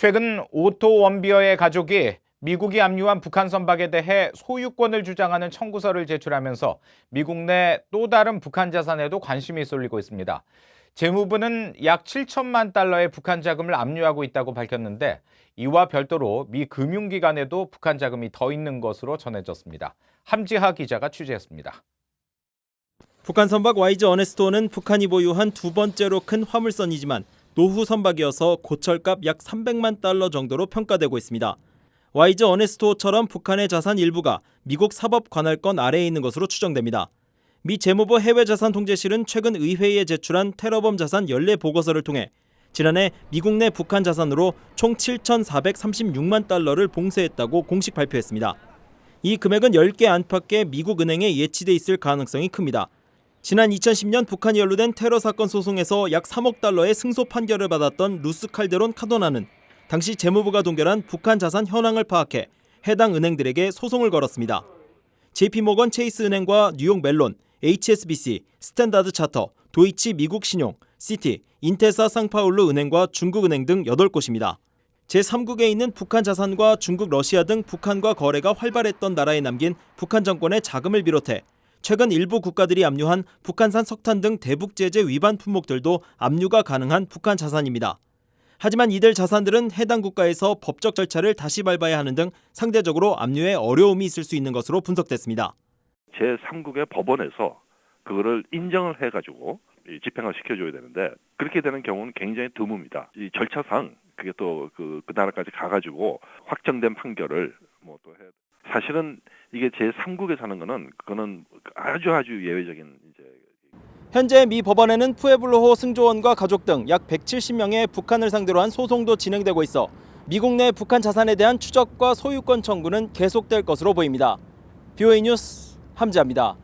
최근 오토 원비어의 가족이 미국이 압류한 북한 선박에 대해 소유권을 주장하는 청구서를 제출하면서 미국 내 또 다른 북한 자산에도 관심이 쏠리고 있습니다. 재무부는 약 7천만 달러의 북한 자금을 압류하고 있다고 밝혔는데 이와 별도로 미 금융기관에도 북한 자금이 더 있는 것으로 전해졌습니다. 함지하 기자가 취재했습니다. 북한 선박 YG 어네스토는 북한이 보유한 두 번째로 큰 화물선이지만 노후 선박이어서 고철값 약 300만 달러 정도로 평가되고 있습니다. YG 어네스토처럼 북한의 자산 일부가 미국 사법관할권 아래에 있는 것으로 추정됩니다. 미 재무부 해외자산통제실은 최근 의회에 제출한 테러범 자산 연례 보고서를 통해 지난해 미국 내 북한 자산으로 총 7,436만 달러를 봉쇄했다고 공식 발표했습니다. 이 금액은 10개 안팎의 미국 은행에 예치돼 있을 가능성이 큽니다. 지난 2010년 북한이 연루된 테러 사건 소송에서 약 3억 달러의 승소 판결을 받았던 루스 칼데론 카도나는 당시 재무부가 동결한 북한 자산 현황을 파악해 해당 은행들에게 소송을 걸었습니다. JP모건 체이스 은행과 뉴욕 멜론, HSBC, 스탠다드 차터, 도이치 미국 신용, 시티, 인테사 상파울루 은행과 중국 은행 등 8곳입니다. 제3국에 있는 북한 자산과 중국, 러시아 등 북한과 거래가 활발했던 나라에 남긴 북한 정권의 자금을 비롯해 최근 일부 국가들이 압류한 북한산 석탄 등 대북 제재 위반 품목들도 압류가 가능한 북한 자산입니다. 하지만 이들 자산들은 해당 국가에서 법적 절차를 다시 밟아야 하는 등 상대적으로 압류에 어려움이 있을 수 있는 것으로 분석됐습니다. 제3국의 법원에서 그거를 인정을 해가지고 집행을 시켜줘야 되는데 그렇게 되는 경우는 굉장히 드뭅니다. 이 절차상 그게 또 그 나라까지 가가지고 확정된 판결을 뭐 또 해. 사실은 이게 제3국에 사는 거는 그거는 아주 예외적인 이제. 현재 미 법원에는 푸에블로호 승조원과 가족 등 약 170명의 북한을 상대로 한 소송도 진행되고 있어 미국 내 북한 자산에 대한 추적과 소유권 청구는 계속될 것으로 보입니다. BOA 뉴스 함지아입니다.